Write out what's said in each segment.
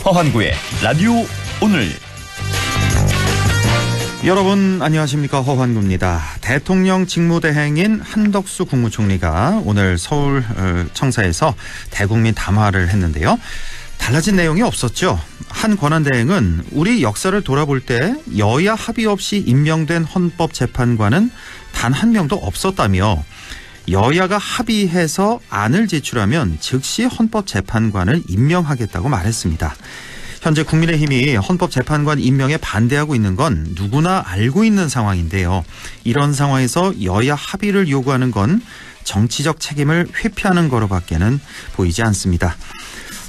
허환구의 라디오 오늘. 여러분 안녕하십니까, 허환구입니다. 대통령 직무대행인 한덕수 국무총리가 오늘 서울 청사에서 대국민 담화를 했는데요. 달라진 내용이 없었죠. 한 권한대행은 우리 역사를 돌아볼 때 여야 합의 없이 임명된 헌법재판관은 단 한 명도 없었다며, 여야가 합의해서 안을 제출하면 즉시 헌법재판관을 임명하겠다고 말했습니다. 현재 국민의힘이 헌법재판관 임명에 반대하고 있는 건 누구나 알고 있는 상황인데요. 이런 상황에서 여야 합의를 요구하는 건 정치적 책임을 회피하는 거로밖에는 보이지 않습니다.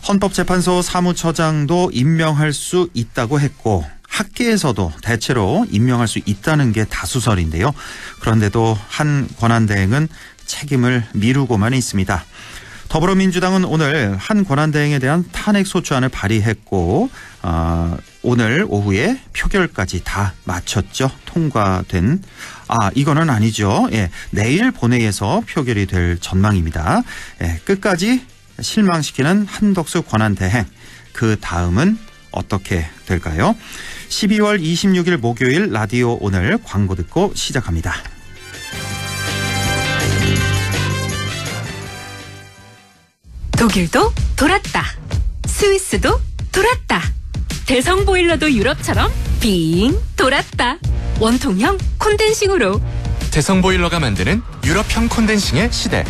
헌법재판소 사무처장도 임명할 수 있다고 했고, 학계에서도 대체로 임명할 수 있다는 게 다수설인데요. 그런데도 한 권한대행은 책임을 미루고만 있습니다. 더불어민주당은 오늘 한 권한대행에 대한 탄핵소추안을 발의했고, 오늘 오후에 표결까지 다 마쳤죠. 통과된, 이거는 아니죠. 예, 내일 본회의에서 표결이 될 전망입니다. 예, 끝까지 실망시키는 한덕수 권한대행, 그 다음은 어떻게 될까요? 12월 26일 목요일 라디오 오늘 광고 듣고 시작합니다. 독일도 돌았다. 스위스도 돌았다. 대성 보일러도 유럽처럼 빙 돌았다. 원통형 콘덴싱으로. 대성 보일러가 만드는 유럽형 콘덴싱의 시대.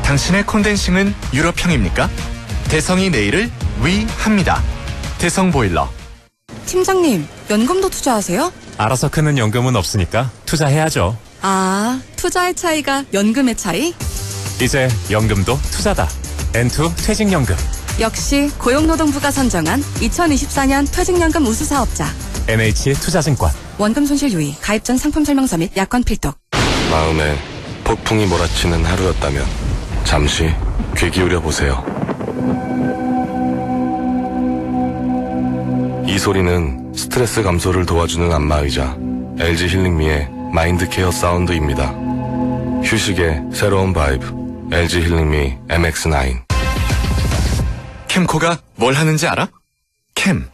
당신의 콘덴싱은 유럽형입니까? 대성이 내일을 위합니다. 대성 보일러. 팀장님, 연금도 투자하세요? 알아서 크는 연금은 없으니까 투자해야죠. 투자의 차이가 연금의 차이? 이제 연금도 투자다. N2 퇴직연금. 역시 고용노동부가 선정한 2024년 퇴직연금 우수사업자. NH투자증권. 원금 손실 유의, 가입 전 상품 설명서 및 약관 필독. 마음에 폭풍이 몰아치는 하루였다면 잠시 귀 기울여 보세요. 이 소리는 스트레스 감소를 도와주는 안마의자 LG 힐링미의 마인드 케어 사운드입니다. 휴식의 새로운 바이브 LG 힐링미 MX9. 캠코가 뭘 하는지 알아? 캠.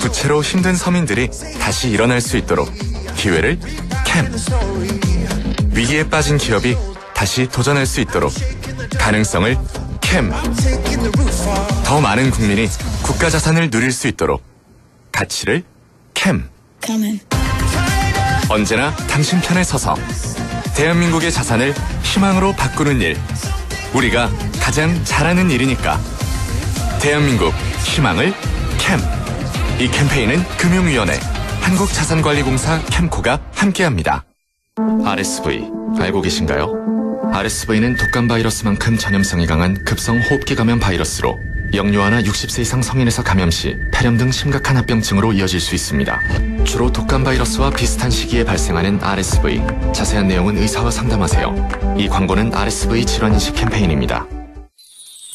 부채로 힘든 서민들이 다시 일어날 수 있도록 기회를 캠. 위기에 빠진 기업이 다시 도전할 수 있도록 가능성을 캠. 더 많은 국민이 국가 자산을 누릴 수 있도록 가치를 캠. 언제나 당신 편에 서서 대한민국의 자산을 희망으로 바꾸는 일, 우리가 가장 잘하는 일이니까 대한민국 희망을 캠. 이 캠페인은 금융위원회, 한국자산관리공사 캠코가 함께합니다. RSV 알고 계신가요? RSV는 독감 바이러스만큼 전염성이 강한 급성 호흡기 감염 바이러스로 영유아나 60세 이상 성인에서 감염 시 폐렴 등 심각한 합병증으로 이어질 수 있습니다. 주로 독감 바이러스와 비슷한 시기에 발생하는 RSV, 자세한 내용은 의사와 상담하세요. 이 광고는 RSV 질환인식 캠페인입니다.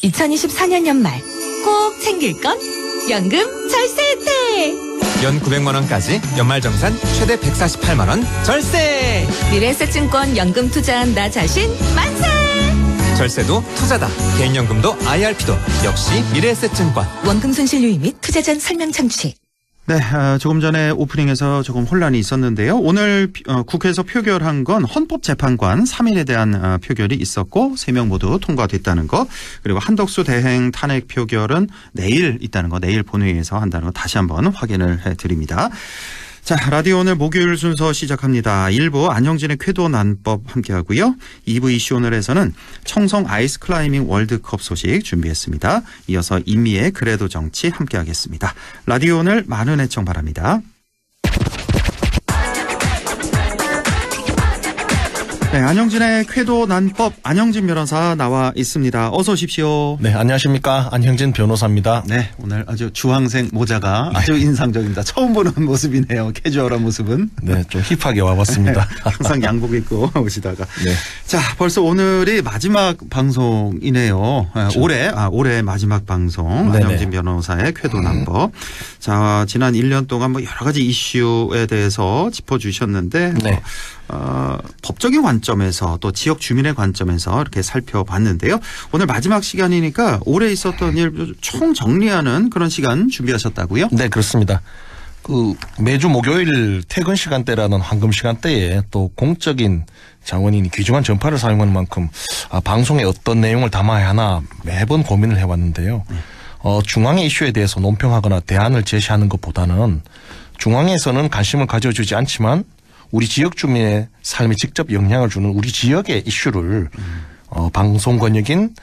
2024년 연말 꼭 챙길 건 연금 절세 혜택. 연 900만원까지 연말정산 최대 148만원 절세. 미래에셋증권 연금 투자한 나 자신 만세. 절세도 투자다. 개인연금도 IRP도 역시 미래에셋증권. 원금 손실 유의 및 투자 전 설명 청취. 네, 조금 전에 오프닝에서 조금 혼란이 있었는데요. 오늘 국회에서 표결한 건 헌법재판관 3인에 대한 표결이 있었고 3명 모두 통과됐다는 거, 그리고 한덕수 대행 탄핵 표결은 내일 있다는 거, 내일 본회의에서 한다는 거 다시 한번 확인을 해드립니다. 자, 라디오 오늘 목요일 순서 시작합니다. 1부 안형진의 쾌도 난법 함께하고요. 2부 이슈 오늘에서는 청송 아이스 클라이밍 월드컵 소식 준비했습니다. 이어서 임미의 그래도 정치 함께하겠습니다. 라디오 오늘 많은 애청 바랍니다. 네, 안형진의 쾌도 난법, 안형진 변호사 나와 있습니다. 어서 오십시오. 네, 안녕하십니까. 안형진 변호사입니다. 네, 오늘 아주 주황색 모자가 아주 인상적입니다. 처음 보는 모습이네요. 캐주얼한 모습은. 네, 좀 힙하게 와봤습니다. 항상 양복 입고 오시다가. 네. 자, 벌써 오늘이 마지막 방송이네요. 그렇죠. 올해 마지막 방송. 네네. 안형진 변호사의 쾌도 난법. 자, 지난 1년 동안 뭐 여러 가지 이슈에 대해서 짚어주셨는데. 네. 법적인 관점에서 또 지역 주민의 관점에서 이렇게 살펴봤는데요. 오늘 마지막 시간이니까 올해 있었던 일 총 정리하는 그런 시간 준비하셨다고요? 네, 그렇습니다. 매주 목요일 퇴근 시간대라는 황금 시간대에 또 공적인 자원인이 귀중한 전파를 사용하는 만큼 방송에 어떤 내용을 담아야 하나 매번 고민을 해왔는데요. 중앙의 이슈에 대해서 논평하거나 대안을 제시하는 것보다는 중앙에서는 관심을 가져주지 않지만 우리 지역 주민의 삶에 직접 영향을 주는 우리 지역의 이슈를 방송 권역인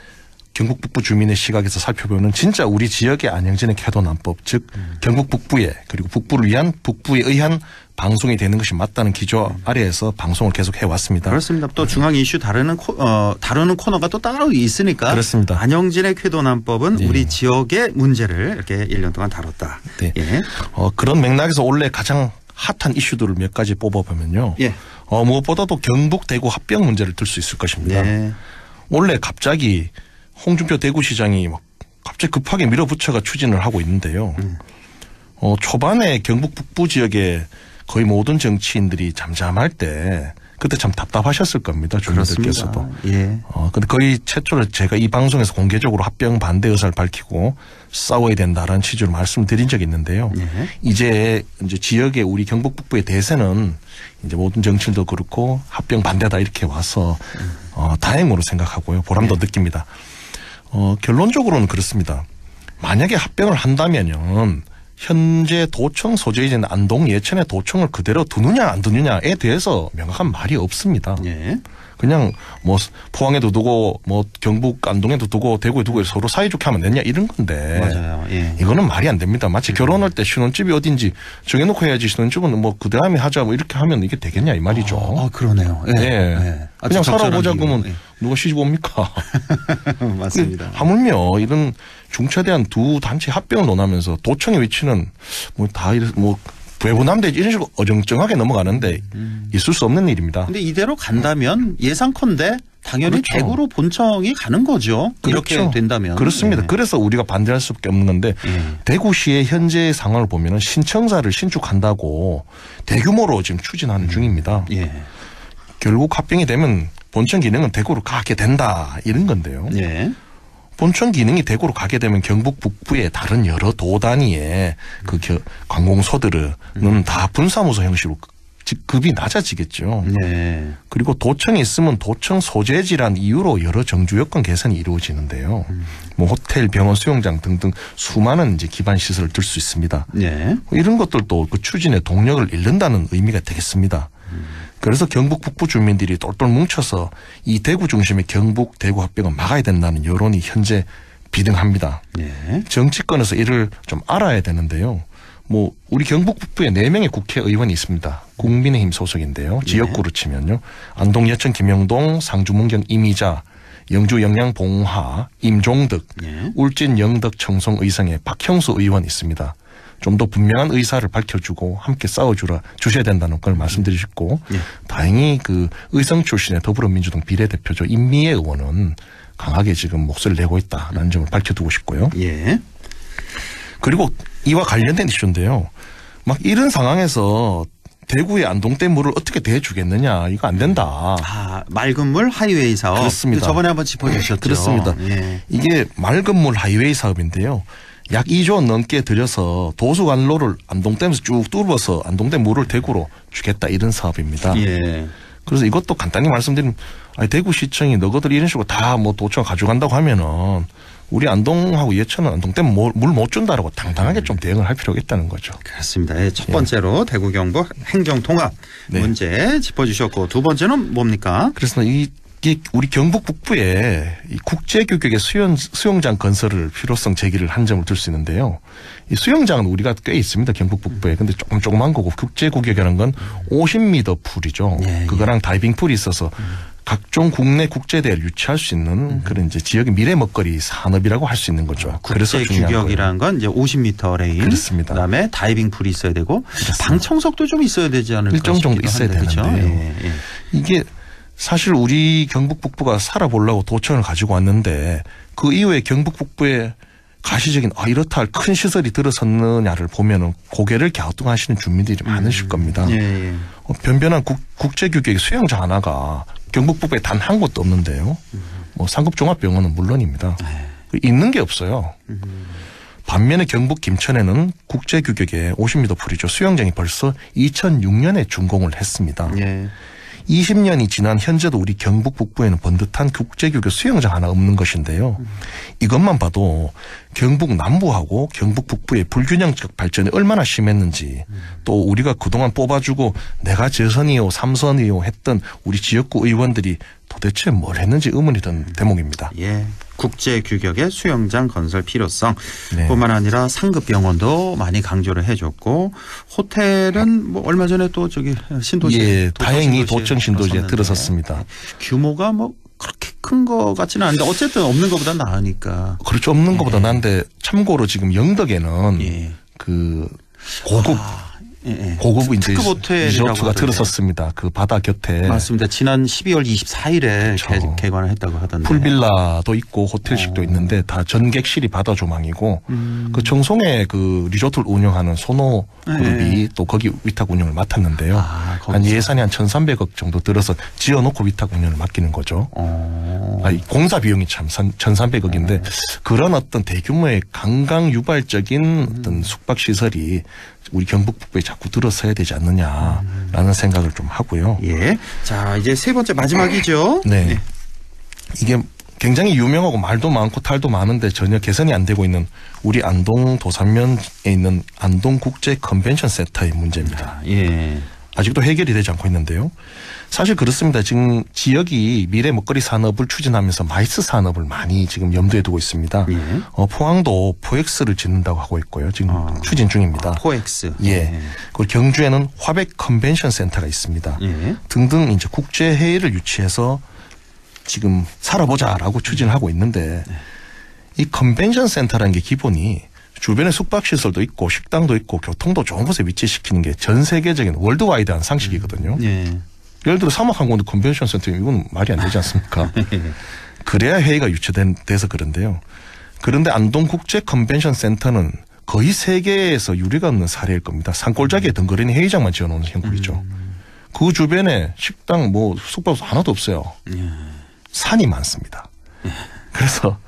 경북 북부 주민의 시각에서 살펴보는 진짜 우리 지역의 안영진의 쾌도난법, 즉 경북 북부에 그리고 북부를 위한 북부에 의한 방송이 되는 것이 맞다는 기조 아래에서 방송을 계속 해왔습니다. 그렇습니다. 또 중앙 이슈 다루는 코너가 또 따로 있으니까. 그렇습니다. 안영진의 쾌도난법은 우리 지역의 문제를 이렇게 1년 동안 다뤘다. 네. 예. 그런 맥락에서 올해 가장 핫한 이슈들을 몇 가지 뽑아보면요. 예. 무엇보다도 경북 대구 합병 문제를 들 수 있을 것입니다. 네. 원래 갑자기 홍준표 대구시장이 갑자기 급하게 밀어붙여가 추진을 하고 있는데요. 초반에 경북 북부 지역에 거의 모든 정치인들이 잠잠할 때 그때 참 답답하셨을 겁니다. 주민들께서도. 예. 근데 거의 최초로 제가 이 방송에서 공개적으로 합병 반대 의사를 밝히고 싸워야 된다라는 취지로 말씀드린 적이 있는데요. 예. 이제 지역의 우리 경북 북부의 대세는 이제 모든 정치인도 그렇고 합병 반대다 이렇게 와서 다행으로 생각하고요. 보람도 느낍니다. 결론적으로는 그렇습니다. 만약에 합병을 한다면은 현재 도청 소재인 안동 예천의 도청을 그대로 두느냐 안 두느냐에 대해서 명확한 말이 없습니다. 예. 그냥 뭐 포항에도 두고 뭐 경북 안동에도 두고 대구에 두고 서로 사이좋게 하면 되냐 이런 건데. 맞아요. 예. 이거는 말이 안 됩니다. 마치 결혼할 때 신혼집이 어딘지 정해놓고 해야지 신혼집은 뭐 그 다음에 하자 뭐 이렇게 하면 이게 되겠냐 이 말이죠. 그러네요. 예. 네. 예. 그냥 살아보자 그러면 예. 누가 시집 옵니까? 맞습니다. 하물며 이런 중차대한 두 단체 합병을 논하면서 도청의 위치는 뭐 다 뭐 외부남대지 이런 식으로 어정쩡하게 넘어가는데 있을 수 없는 일입니다. 근데 이대로 간다면 예상컨대 당연히 그렇죠. 대구로 본청이 가는 거죠. 그렇죠. 이렇게 된다면. 그렇습니다. 예. 그래서 우리가 반대할 수밖에 없는 건데 대구시의 현재 상황을 보면 신청사를 신축한다고 대규모로 지금 추진하는 중입니다. 예. 결국 합병이 되면 본청 기능은 대구로 가게 된다 이런 건데요. 예. 본청 기능이 대구로 가게 되면 경북 북부의 다른 여러 도 단위의 그 관공서들은 다 분사무소 형식으로 급이 낮아지겠죠. 네. 그리고 도청이 있으면 도청 소재지란 이유로 여러 정주 여건 개선이 이루어지는데요. 뭐 호텔, 병원, 수영장 등등 수많은 이제 기반 시설을 들 수 있습니다. 네. 이런 것들도 그 추진의 동력을 잃는다는 의미가 되겠습니다. 그래서 경북 북부 주민들이 똘똘 뭉쳐서 이 대구 중심의 경북 대구 합병을 막아야 된다는 여론이 현재 비등합니다. 네. 정치권에서 이를 좀 알아야 되는데요. 뭐 우리 경북 북부에 4명의 국회의원이 있습니다. 국민의힘 소속인데요. 지역구로 치면요. 안동 예천 김영동, 상주 문경 이미자, 영주 영양 봉화, 임종덕, 울진 영덕 청송 의성의 박형수 의원이 있습니다. 좀 더 분명한 의사를 밝혀주고 함께 주셔야 된다는 걸 말씀드리셨고 다행히 그 의성 출신의 더불어민주당 비례대표죠. 임미애 의원은 강하게 지금 목소리를 내고 있다라는 점을 밝혀두고 싶고요. 예. 그리고 이와 관련된 이슈인데요. 막 이런 상황에서 대구의 안동댐 물을 어떻게 대주겠느냐 이거 안 된다. 맑은 물 하이웨이 사업. 그렇습니다. 저번에 한번 짚어주셨죠. 그렇습니다. 예. 이게 맑은 물 하이웨이 사업인데요. 약 2조 원 넘게 들여서 도수관로를 안동댐에서 쭉 뚫어서 안동댐 물을 대구로 주겠다 이런 사업입니다. 예. 그래서 이것도 간단히 말씀드리면 대구시청이 너희들 이런 식으로 다 뭐 도청 가져간다고 하면은 우리 안동하고 예천은 안동댐 물 못 준다라고 당당하게 좀 대응을 할 필요가 있다는 거죠. 그렇습니다. 첫 번째로 대구 경북 행정 통합 문제 짚어주셨고 두 번째는 뭡니까? 그래서 이게 우리 경북 북부에 이 국제 규격의 수영장 건설을 필요성 제기를 한 점을 들 수 있는데요. 이 수영장은 우리가 꽤 있습니다. 경북 북부에. 근데 조그만 거고 국제 규격이라는 건 50m 풀이죠. 그거랑 다이빙 풀이 있어서 각종 국내 국제대회를 유치할 수 있는 그런 이제 지역의 미래 먹거리 산업이라고 할 수 있는 거죠. 국제 규격이라는 건 이제 50m 레인. 그렇습니다. 그다음에 다이빙 풀이 있어야 되고 방청석도 좀 있어야 되지 않을까? 일정 정도 있어야 그렇죠? 되는데 이게 사실 우리 경북 북부가 살아보려고 도청을 가지고 왔는데 그 이후에 경북 북부에 가시적인 이렇다 할 큰 시설이 들어섰느냐를 보면은 고개를 갸우뚱하시는 주민들이 많으실 겁니다. 변변한 국제규격의 수영장 하나가 경북 북부에 단 한 곳도 없는데요. 뭐 상급종합병원은 물론입니다. 있는 게 없어요. 반면에 경북 김천에는 국제규격의 50m 프리조 수영장이 벌써 2006년에 준공을 했습니다. 예. 20년이 지난 현재도 우리 경북 북부에는 번듯한 국제규격 수영장 하나 없는 것인데요. 이것만 봐도 경북 남부하고 경북 북부의 불균형적 발전이 얼마나 심했는지, 또 우리가 그동안 뽑아주고 내가 재선이요 3선이요 했던 우리 지역구 의원들이 도대체 뭘 했는지 의문이 든 대목입니다. 예. 국제 규격의 수영장 건설 필요성 네. 뿐만 아니라 상급 병원도 많이 강조를 해줬고, 호텔은 뭐 얼마 전에 또 저기 신도시, 예, 다행히 도청 신도시에 들어섰습니다. 규모가 뭐 그렇게 큰 거 같지는 않은데 어쨌든 없는 것보다 나으니까. 그렇죠. 없는 것보다 나은데, 참고로 지금 영덕에는 예. 그 고급 예. 고급 이제 특급 호텔이라고 리조트가 하던데. 들어섰습니다. 그 바다 곁에. 맞습니다. 지난 12월 24일에 그렇죠. 개관을 했다고 하던데. 풀빌라도 있고 호텔식도 있는데 다 전객실이 바다 조망이고, 그 청송에 그 리조트를 운영하는 소노 그룹이 또 거기 위탁 운영을 맡았는데요. 한 예산이 한 1,300억 정도 들어서 지어놓고 위탁 운영을 맡기는 거죠. 공사 비용이 참 1,300억인데 그런 어떤 대규모의 관광 유발적인 어떤 숙박 시설이 우리 경북 북부에 자꾸 들어서야 되지 않느냐라는 생각을 좀 하고요. 예. 자, 이제 세 번째 마지막이죠. 네. 이게 굉장히 유명하고 말도 많고 탈도 많은데 전혀 개선이 안 되고 있는 우리 안동 도산면에 있는 안동 국제 컨벤션 센터의 문제입니다. 예. 아직도 해결이 되지 않고 있는데요. 사실 그렇습니다. 지금 지역이 미래 먹거리 산업을 추진하면서 마이스 산업을 많이 지금 염두에 두고 있습니다. 예. 포항도 포엑스를 짓는다고 하고 있고요. 지금 추진 중입니다. 포엑스. 예. 그리고 경주에는 화백 컨벤션 센터가 있습니다. 예. 등등 이제 국제 회의를 유치해서 지금 살아보자라고 추진하고 있는데, 이 컨벤션 센터라는 게 기본이 주변에 숙박시설도 있고 식당도 있고 교통도 좋은 곳에 위치시키는 게 전 세계적인 월드와이드한 상식이거든요. 예. 예를 들어 사막항공도 컨벤션 센터, 이건 말이 안 되지 않습니까? 그래야 회의가 유치돼서 그런데요. 그런데 안동국제 컨벤션 센터는 거의 세계에서 유례가 없는 사례일 겁니다. 산골짜기에 덩그러니 회의장만 지어놓는 형국이죠. 그 주변에 식당 뭐 숙박소 하나도 없어요. 산이 많습니다. 그래서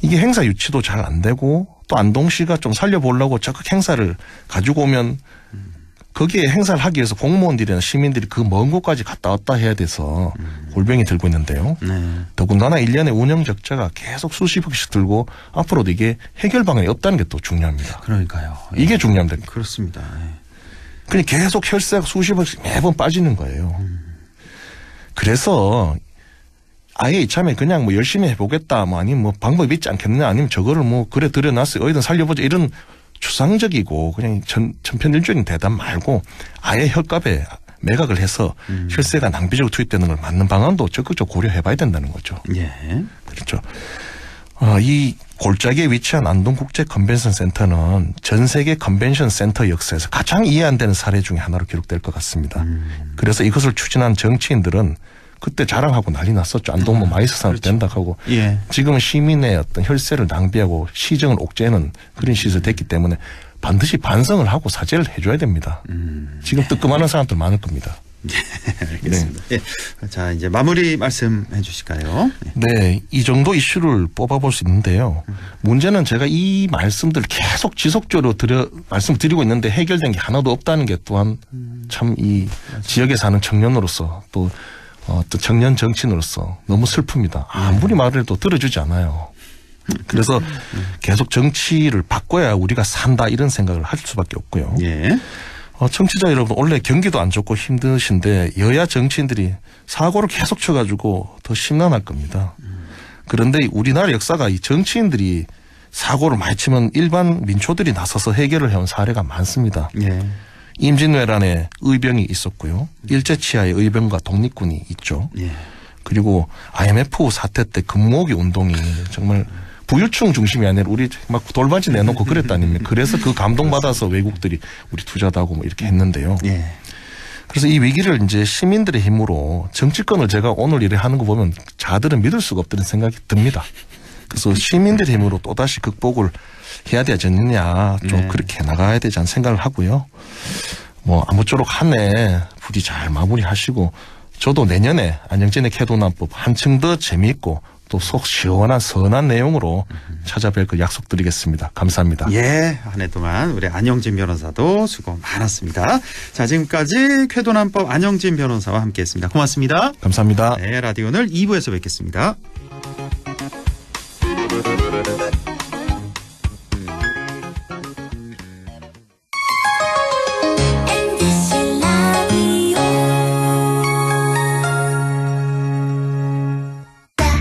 이게 행사 유치도 잘 안 되고, 또 안동시가 좀 살려보려고 적극 행사를 가지고 오면 거기에 행사를 하기 위해서 공무원들이나 시민들이 그 먼 곳까지 갔다 왔다 해야 돼서 골병이 들고 있는데요. 더군다나 1년에 운영 적자가 계속 수십억씩 들고 앞으로도 이게 해결 방안이 없다는 게 또 중요합니다. 그러니까요. 예. 이게 중요합니다. 그렇습니다. 예. 그냥 계속 혈세가 수십억씩 매번 빠지는 거예요. 그래서 아예 이참에 그냥 뭐 열심히 해보겠다, 뭐 아니면 뭐 방법이 있지 않겠느냐, 아니면 저거를 뭐 그래 들여놨어요, 어디든 살려보자, 이런 추상적이고 그냥 천편일률적인 대답 말고 아예 혈값에 매각을 해서 혈세가 낭비적으로 투입되는 걸 막는 방안도 적극적으로 고려해봐야 된다는 거죠. 예. 그렇죠. 이 골짜기에 위치한 안동국제 컨벤션 센터는 전 세계 컨벤션 센터 역사에서 가장 이해 안 되는 사례 중에 하나로 기록될 것 같습니다. 그래서 이것을 추진한 정치인들은 그때 자랑하고 난리 났었죠. 안동 뭐 마이스 산업 된다 하고. 예. 지금은 시민의 어떤 혈세를 낭비하고 시정을 옥죄는 그런 시설이 됐기 때문에 반드시 반성을 하고 사죄를 해줘야 됩니다. 지금 뜨끔하는 사람들 많을 겁니다. 알겠습니다. 네. 예. 자, 이제 마무리 말씀해 주실까요? 네, 이 정도 이슈를 뽑아볼 수 있는데요. 문제는 제가 이 말씀들 계속 지속적으로 말씀드리고 있는데 해결된 게 하나도 없다는 게 또한 참 이 지역에 사는 청년으로서 또 청년 정치인으로서 너무 슬픕니다. 아무리 말을 해도 들어주지 않아요. 그래서 계속 정치를 바꿔야 우리가 산다, 이런 생각을 할 수밖에 없고요. 예. 청취자 여러분, 원래 경기도 안 좋고 힘드신데 여야 정치인들이 사고를 계속 쳐가지고 더 심란할 겁니다. 그런데 우리나라 역사가 이 정치인들이 사고를 많이 치면 일반 민초들이 나서서 해결을 해온 사례가 많습니다. 예. 임진왜란에 의병이 있었고요. 일제치하의 의병과 독립군이 있죠. 예. 그리고 IMF 사태 때 금모으기 운동이 정말 부유층 중심이 아니라 우리 막 돌반지 내놓고 그랬다니면, 그래서 그 감동받아서 외국들이 우리 투자도 하고 뭐 이렇게 했는데요. 예. 그래서 이 위기를 이제 시민들의 힘으로, 정치권을 제가 오늘 이렇게 하는 거 보면 자들은 믿을 수가 없다는 생각이 듭니다. 그래서 시민들의 힘으로 또다시 극복을 해야 되지 않느냐, 좀 그렇게 나가야 되지 않는 생각을 하고요. 뭐 아무쪼록 한 해 부디 잘 마무리하시고 저도 내년에 안영진의 캐도남법 한층 더 재미있고 또 속 시원한 선한 내용으로 찾아뵐 그 약속드리겠습니다. 감사합니다. 예, 한 해 동안 우리 안영진 변호사도 수고 많았습니다. 자, 지금까지 쾌도남법 안영진 변호사와 함께했습니다. 고맙습니다. 감사합니다. 네, 라디오 오늘 2부에서 뵙겠습니다.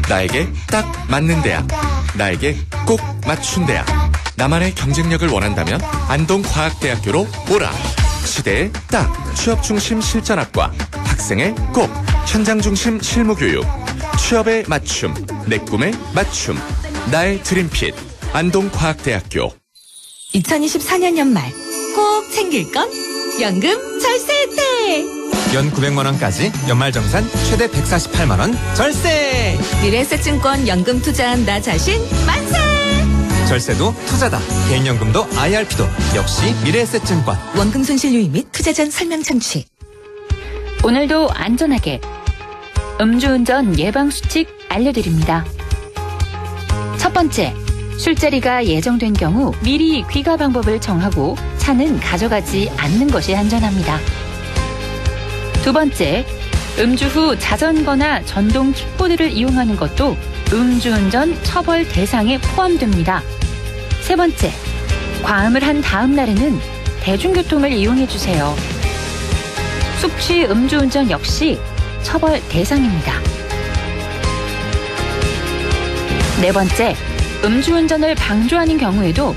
나에게 딱 맞는 대학, 나에게 꼭 맞춘 대학. 나만의 경쟁력을 원한다면 안동과학대학교로 오라. 시대에 딱 취업 중심 실전학과, 학생의 꼭 현장 중심 실무교육, 취업에 맞춤, 내 꿈에 맞춤, 나의 드림핏 안동과학대학교. 2024년 연말 꼭 챙길 건 연금 절세 혜택. 연 900만 원까지 연말정산 최대 148만 원 절세. 미래에셋증권 연금 투자한 나 자신 만세. 절세도 투자다. 개인연금도 IRP도 역시 미래에셋증권. 원금 손실 유의 및 투자 전 설명 청취. 오늘도 안전하게 음주운전 예방 수칙 알려드립니다. 첫 번째, 술자리가 예정된 경우 미리 귀가 방법을 정하고 차는 가져가지 않는 것이 안전합니다. 두 번째, 음주 후 자전거나 전동 킥보드를 이용하는 것도 음주운전 처벌 대상에 포함됩니다. 세 번째, 과음을 한 다음 날에는 대중교통을 이용해주세요. 숙취 음주운전 역시 처벌 대상입니다. 네 번째, 음주운전을 방조하는 경우에도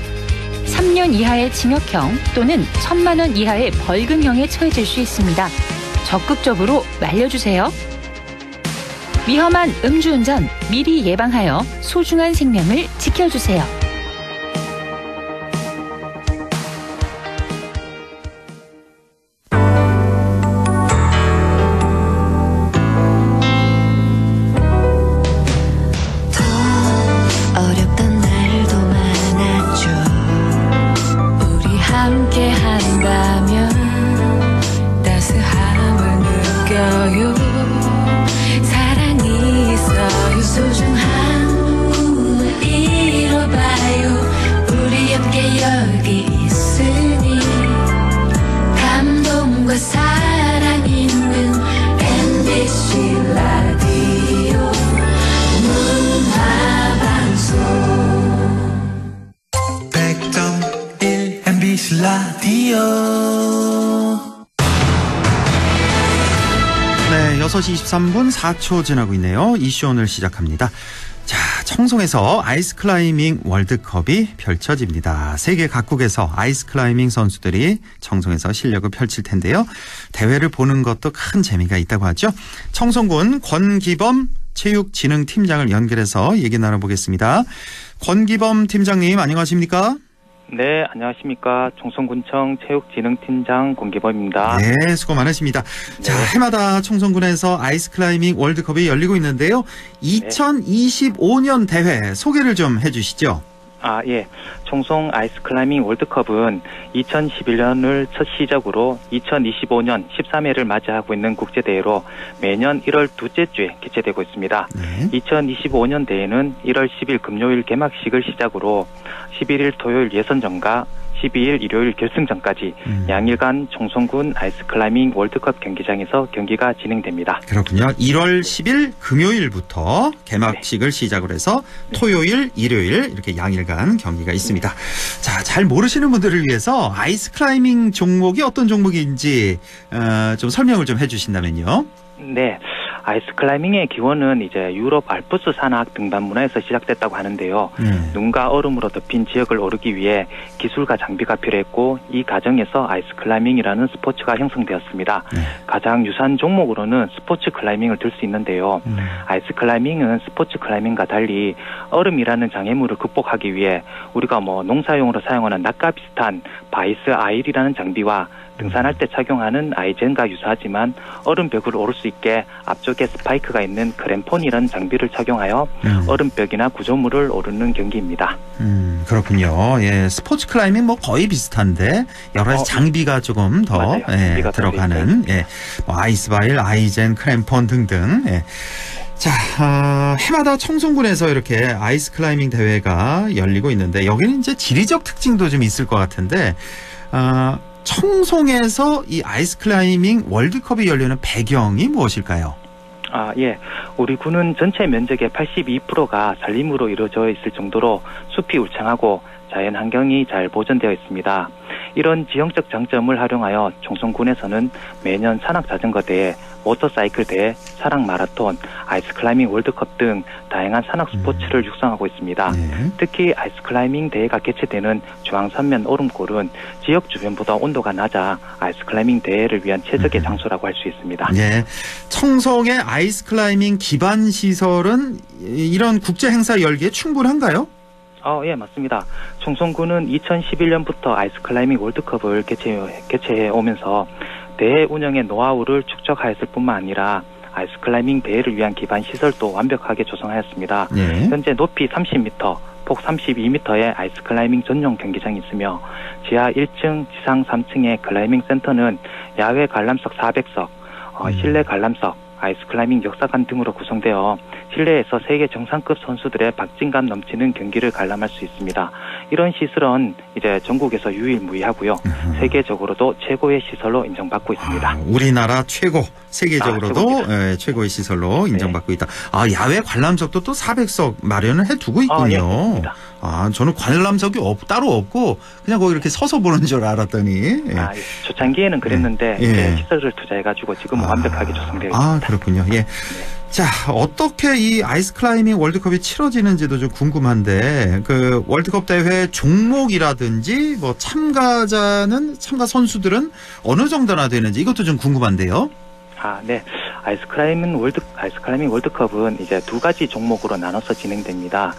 3년 이하의 징역형 또는 1,000만 원 이하의 벌금형에 처해질 수 있습니다. 적극적으로 말려주세요. 위험한 음주운전 미리 예방하여 소중한 생명을 지켜주세요. 어렵던 날도 많았죠. 우리 함께 한다면 따스함을 느껴요. 사랑이 있어요. 소중한 꿈을 이뤄봐요. 우리 함께 여기 있으니 감동과 사랑 있는 MBC 라디오 문화방송 100.1 MBC 라디오. 네, 6시 23분 4초 지나고 있네요. 이슈 오늘 시작합니다. 자, 청송에서 아이스클라이밍 월드컵이 펼쳐집니다. 세계 각국에서 아이스클라이밍 선수들이 청송에서 실력을 펼칠 텐데요. 대회를 보는 것도 큰 재미가 있다고 하죠. 청송군 권기범 체육진흥팀장을 연결해서 얘기 나눠보겠습니다. 권기범 팀장님 안녕하십니까? 네, 안녕하십니까. 청송군청 체육진흥팀장 권기범입니다. 네, 수고 많으십니다. 자, 해마다 청송군에서 아이스클라이밍 월드컵이 열리고 있는데요. 2025년 대회 소개를 좀 해주시죠. 아, 예. 청송 아이스클라이밍 월드컵은 2011년을 첫 시작으로 2025년 13회를 맞이하고 있는 국제대회로 매년 1월 둘째 주에 개최되고 있습니다. 네. 2025년 대회는 1월 10일 금요일 개막식을 시작으로 11일 토요일 예선전과 12일 일요일 결승전까지 양일간 청송군 아이스클라이밍 월드컵 경기장에서 경기가 진행됩니다. 그렇군요. 1월 10일 금요일부터 개막식을 시작을 해서 토요일, 일요일 이렇게 양일간 경기가 있습니다. 자, 잘 모르시는 분들을 위해서 아이스클라이밍 종목이 어떤 종목인지 좀 설명을 좀 해주신다면요. 네. 아이스클라이밍의 기원은 이제 유럽 알프스 산악 등반 문화에서 시작됐다고 하는데요. 눈과 얼음으로 덮인 지역을 오르기 위해 기술과 장비가 필요했고 이 과정에서 아이스클라이밍이라는 스포츠가 형성되었습니다. 가장 유사한 종목으로는 스포츠 클라이밍을 들 수 있는데요. 아이스클라이밍은 스포츠 클라이밍과 달리 얼음이라는 장애물을 극복하기 위해 우리가 농사용으로 사용하는 낫과 비슷한 바이스 아일이라는 장비와 등산할 때 착용하는 아이젠과 유사하지만 얼음벽을 오를 수 있게 앞쪽 양쪽에 스파이크가 있는 그램폰이라는 장비를 착용하여 얼음벽이나 구조물을 오르는 경기입니다. 그렇군요. 예, 스포츠 클라이밍 뭐 거의 비슷한데 여러 가지 장비가 조금 더 예, 들어가는 예, 뭐 아이스바일, 아이젠, 크램폰 등등. 예. 자, 해마다 청송군에서 이렇게 아이스 클라이밍 대회가 열리고 있는데 여기는 이제 지리적 특징도 좀 있을 것 같은데 청송에서 이 아이스 클라이밍 월드컵이 열리는 배경이 무엇일까요? 예. 우리 군은 전체 면적의 82%가 산림으로 이루어져 있을 정도로 숲이 울창하고 자연 환경이 잘 보존되어 있습니다. 이런 지형적 장점을 활용하여 청송군에서는 매년 산악 자전거 대회, 모터사이클 대회, 산악 마라톤, 아이스 클라이밍 월드컵 등 다양한 산악 스포츠를 육성하고 있습니다. 특히 아이스 클라이밍 대회가 개최되는 중앙산면 오름골은 지역 주변보다 온도가 낮아 아이스 클라이밍 대회를 위한 최적의 장소라고 할 수 있습니다. 네, 청송의 아이스 클라이밍 기반 시설은 이런 국제 행사 열기에 충분한가요? 예, 맞습니다. 청송군은 2011년부터 아이스 클라이밍 월드컵을 개최해 오면서 대회 운영의 노하우를 축적하였을 뿐만 아니라 아이스 클라이밍 대회를 위한 기반 시설도 완벽하게 조성하였습니다. 네. 현재 높이 30m, 폭 32m의 아이스 클라이밍 전용 경기장이 있으며 지하 1층, 지상 3층의 클라이밍 센터는 야외 관람석 400석, 실내 관람석, 아이스 클라이밍 역사관 등으로 구성되어 실내에서 세계 정상급 선수들의 박진감 넘치는 경기를 관람할 수 있습니다. 이런 시설은 이제 전국에서 유일무이하고요. 세계적으로도 최고의 시설로 인정받고 있습니다. 우리나라 최고, 세계적으로도 최고의 시설로 인정받고 있다. 야외 관람석도 또 400석 마련을 해두고 있군요. 저는 관람석이 따로 없고 그냥 거기 이렇게 서서 보는 줄 알았더니. 초창기에는 그랬는데 이제 시설을 투자해가지고 지금은 완벽하게 조성되어 있습니다. 그렇군요. 예. 자, 어떻게 이 아이스 클라이밍 월드컵이 치러지는지도 좀 궁금한데 그 월드컵 대회 종목이라든지 뭐 참가 선수들은 어느 정도나 되는지 이것도 좀 궁금한데요. 네. 아이스 클라이밍 월드컵은 이제 두 가지 종목으로 나눠서 진행됩니다.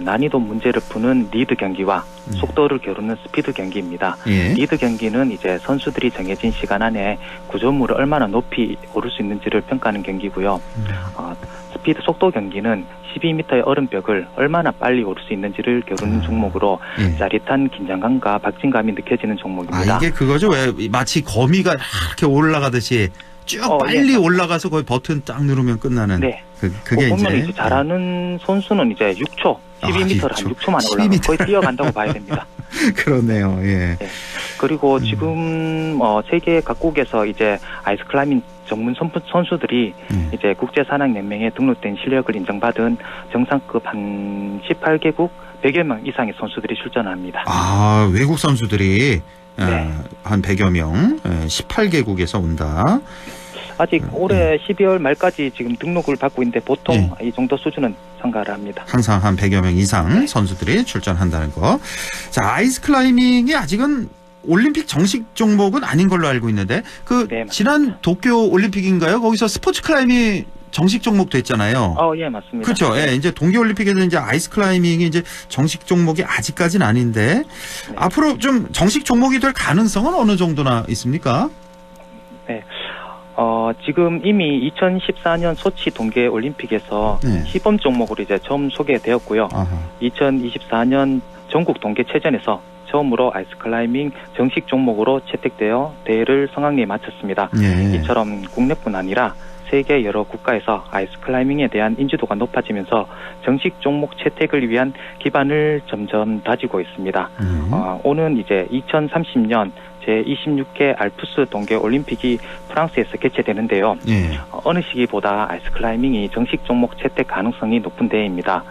난이도 문제를 푸는 리드 경기와 속도를 겨루는 스피드 경기입니다. 리드 경기는 이제 선수들이 정해진 시간 안에 구조물을 얼마나 높이 오를 수 있는지를 평가하는 경기고요. 스피드 속도 경기는 12m의 얼음벽을 얼마나 빨리 오를 수 있는지를 겨루는 종목으로 짜릿한 긴장감과 박진감이 느껴지는 종목입니다. 이게 그거죠? 왜 마치 거미가 이렇게 올라가듯이 쭉 빨리 올라가서 거의 버튼 딱 누르면 끝나는. 네. 그게 보면 이제 잘하는 선수는 이제 6초, 12m를 한 6초 만에 올라가 거의 뛰어간다고 봐야 됩니다. 그렇네요. 예. 네. 그리고 지금 세계 각국에서 이제 아이스 클라이밍 전문 선수들이 이제 국제산악연맹에 등록된 실력을 인정받은 정상급 한 18개국 100여 명 이상의 선수들이 출전합니다. 외국 선수들이 한 100여 명, 18개국에서 온다. 아직 올해 12월 말까지 지금 등록을 받고 있는데 보통 이 정도 수준은 참가를 합니다. 항상 한 100여 명 이상 선수들이 출전한다는 거. 자, 아이스 클라이밍이 아직은 올림픽 정식 종목은 아닌 걸로 알고 있는데 지난 도쿄 올림픽인가요? 거기서 스포츠 클라이밍 정식 종목 됐잖아요. 예, 맞습니다. 그렇죠. 예, 이제 동계올림픽에서 이제 아이스 클라이밍이 이제 정식 종목이 아직까지는 아닌데 앞으로 좀 정식 종목이 될 가능성은 어느 정도나 있습니까? 네. 지금 이미 2014년 소치 동계올림픽에서 시범 종목으로 이제 처음 소개되었고요. 2024년 전국 동계체전에서 처음으로 아이스 클라이밍 정식 종목으로 채택되어 대회를 성황리에 마쳤습니다. 이처럼 국내뿐 아니라 세계 여러 국가에서 아이스 클라이밍에 대한 인지도가 높아지면서 정식 종목 채택을 위한 기반을 점점 다지고 있습니다. 오는 이제 2030년 제26회 알프스 동계올림픽이 프랑스에서 개최되는데요. 어느 시기보다 아이스 클라이밍이 정식 종목 채택 가능성이 높은 대회입니다.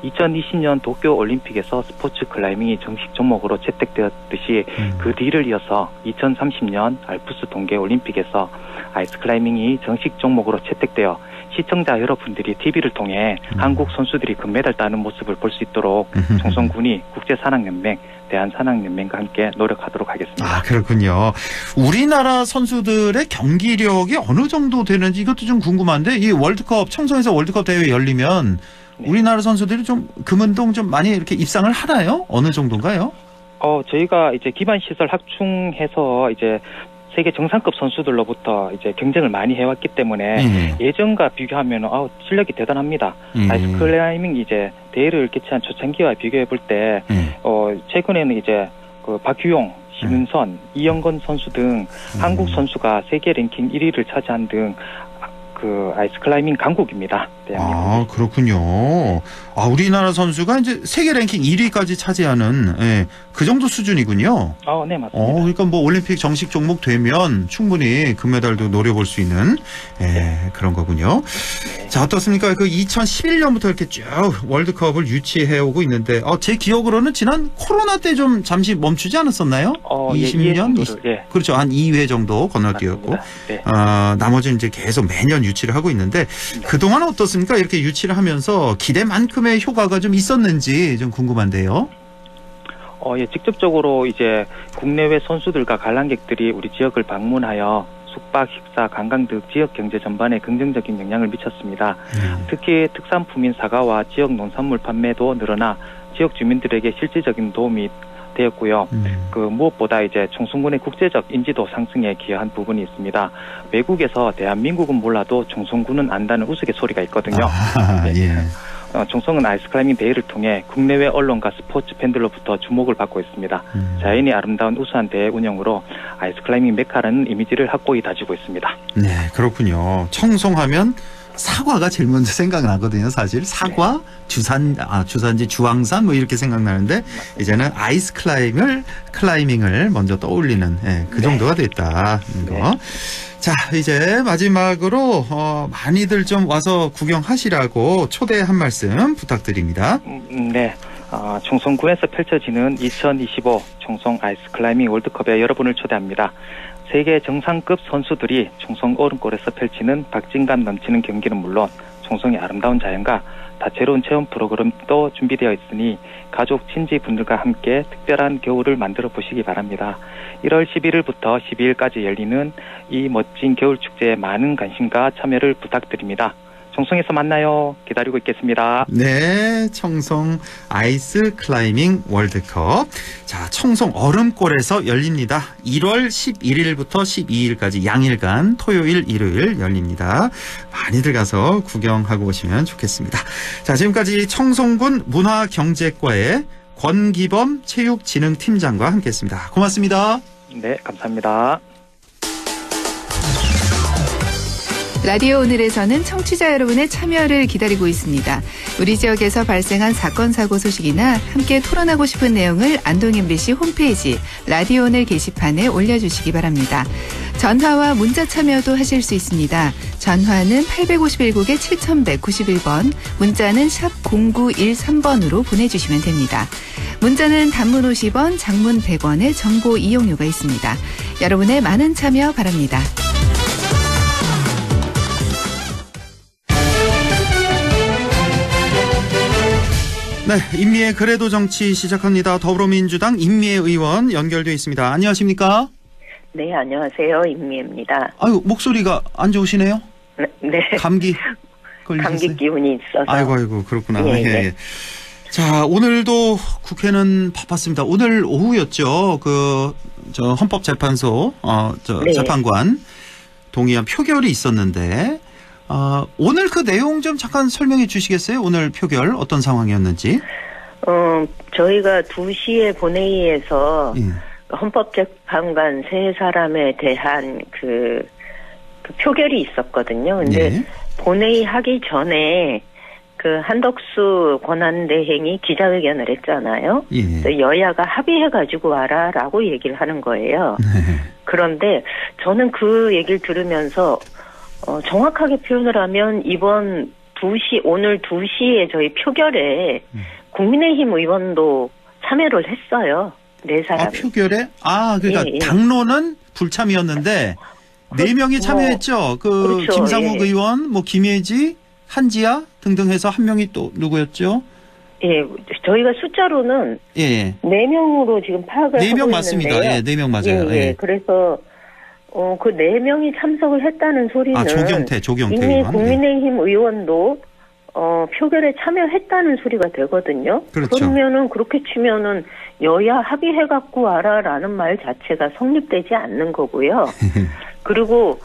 2020년 도쿄올림픽에서 스포츠 클라이밍이 정식 종목으로 채택되었듯이 그 뒤를 이어서 2030년 알프스 동계올림픽에서 아이스 클라이밍이 정식 종목으로 채택되어 시청자 여러분들이 TV를 통해 한국 선수들이 금메달 따는 모습을 볼 수 있도록 청송군이 국제산악연맹, 대한산악연맹과 함께 노력하도록 하겠습니다. 그렇군요. 우리나라 선수들의 경기력이 어느 정도 되는지 이것도 좀 궁금한데 이 월드컵, 청송에서 월드컵 대회 열리면 우리나라 선수들이 좀 금운동 좀 많이 이렇게 입상을 하나요? 어느 정도인가요? 저희가 이제 기반 시설 확충해서 이제 세계 정상급 선수들로부터 이제 경쟁을 많이 해왔기 때문에 예전과 비교하면 실력이 대단합니다. 아이스클라이밍 이제 대회를 개최한 초창기와 비교해 볼 때 최근에는 이제 그 박규용, 심은선, 이영건 선수 등 한국 선수가 세계 랭킹 1위를 차지한 등 그 아이스클라이밍 강국입니다. 대한민국. 아, 그렇군요. 아, 우리나라 선수가 이제 세계 랭킹 1위까지 차지하는 그 정도 수준이군요. 네, 맞습니다. 그러니까 뭐 올림픽 정식 종목 되면 충분히 금메달도 노려볼 수 있는 그런 거군요. 네. 자, 어떻습니까? 그 2011년부터 이렇게 쭉 월드컵을 유치해 오고 있는데 제 기억으로는 지난 코로나 때 좀 잠시 멈추지 않았었나요? 20년? 예. 그렇죠. 한 2회 정도 건너뛰었고 네. 나머지는 이제 계속 매년 유치를 하고 있는데 그동안 어떻습니까? 이렇게 유치를 하면서 기대만큼의 효과가 좀 있었는지 좀 궁금한데요. 예, 직접적으로 이제 국내외 선수들과 관람객들이 우리 지역을 방문하여 숙박, 식사, 관광 등 지역 경제 전반에 긍정적인 영향을 미쳤습니다. 특히 특산품인 사과와 지역 농산물 판매도 늘어나 지역 주민들에게 실질적인 도움이 되었고요. 그 무엇보다 이제 청송군의 국제적 인지도 상승에 기여한 부분이 있습니다. 외국에서 대한민국은 몰라도 청송군은 안다는 우스갯소리가 있거든요. 청송은 아이스클라이밍 대회를 통해 국내외 언론과 스포츠 팬들로부터 주목을 받고 있습니다. 자연이 아름다운 우수한 대회 운영으로 아이스클라이밍 메카라는 이미지를 확고히 다지고 있습니다. 네, 그렇군요. 청송하면 사과가 제일 먼저 생각나거든요. 사실 사과, 주산지 주황산 뭐 이렇게 생각나는데 이제는 아이스 클라이밍을 먼저 떠올리는 그 정도가 됐다. 거. 자, 이제 마지막으로 많이들 좀 와서 구경하시라고 초대 한 말씀 부탁드립니다. 네. 청송군에서 펼쳐지는 2025 청송 아이스클라이밍 월드컵에 여러분을 초대합니다. 세계 정상급 선수들이 청송 얼음골에서 펼치는 박진감 넘치는 경기는 물론 청송의 아름다운 자연과 다채로운 체험 프로그램도 준비되어 있으니 가족, 친지분들과 함께 특별한 겨울을 만들어 보시기 바랍니다. 1월 11일부터 12일까지 열리는 이 멋진 겨울축제에 많은 관심과 참여를 부탁드립니다. 청송에서 만나요. 기다리고 있겠습니다. 네, 청송 아이스 클라이밍 월드컵. 자, 청송 얼음골에서 열립니다. 1월 11일부터 12일까지 양일간 토요일, 일요일 열립니다. 많이들 가서 구경하고 오시면 좋겠습니다. 자, 지금까지 청송군 문화경제과의 권기범 체육진흥팀장과 함께했습니다. 고맙습니다. 네, 감사합니다. 라디오 오늘에서는 청취자 여러분의 참여를 기다리고 있습니다. 우리 지역에서 발생한 사건 사고 소식이나 함께 토론하고 싶은 내용을 안동 MBC 홈페이지 라디오 오늘 게시판에 올려주시기 바랍니다. 전화와 문자 참여도 하실 수 있습니다. 전화는 851국에 7191번, 문자는 샵 0913번으로 보내주시면 됩니다. 문자는 단문 50원, 장문 100원의 정보 이용료가 있습니다. 여러분의 많은 참여 바랍니다. 네, 임미의 그래도 정치 시작합니다. 더불어민주당 임미애 의원 연결되어 있습니다. 안녕하십니까? 네, 안녕하세요. 임미애입니다. 아유, 목소리가 안 좋으시네요? 네. 감기 걸리셨어요? 감기 기운이 있어서. 아이고, 그렇구나. 예, 네. 예. 자, 오늘도 국회는 바빴습니다. 오늘 오후였죠. 헌법재판소, 네. 재판관 동의안 표결이 있었는데, 오늘 그 내용 좀 잠깐 설명해 주시겠어요? 오늘 표결 어떤 상황이었는지? 저희가 2시에 본회의에서 헌법재판관 3사람에 대한 그 표결이 있었거든요. 근데 본회의 하기 전에 그 한덕수 권한대행이 기자회견을 했잖아요. 그래서 여야가 합의해가지고 와라라고 얘기를 하는 거예요. 그런데 저는 그 얘기를 들으면서 정확하게 표현을 하면 오늘 2시에 저희 표결에 국민의힘 의원도 참여를 했어요. 4사람이. 표결에? 그러니까 당론은 불참이었는데 4명이 참여했죠. 그렇죠. 김상욱 의원, 김예지, 한지아 등등 해서 한 명이 또 누구였죠? 예, 저희가 숫자로는 4명으로 지금 파악을 하고 있는데요. 4명 맞습니다. 4명 맞아요. 그래서 그 4명이 참석을 했다는 소리는 조경태 이미 의원. 국민의힘 의원도 표결에 참여했다는 소리가 되거든요. 그렇죠. 그러면은 그렇게 치면은 여야 합의해갖고 와라라는 말 자체가 성립되지 않는 거고요. 그리고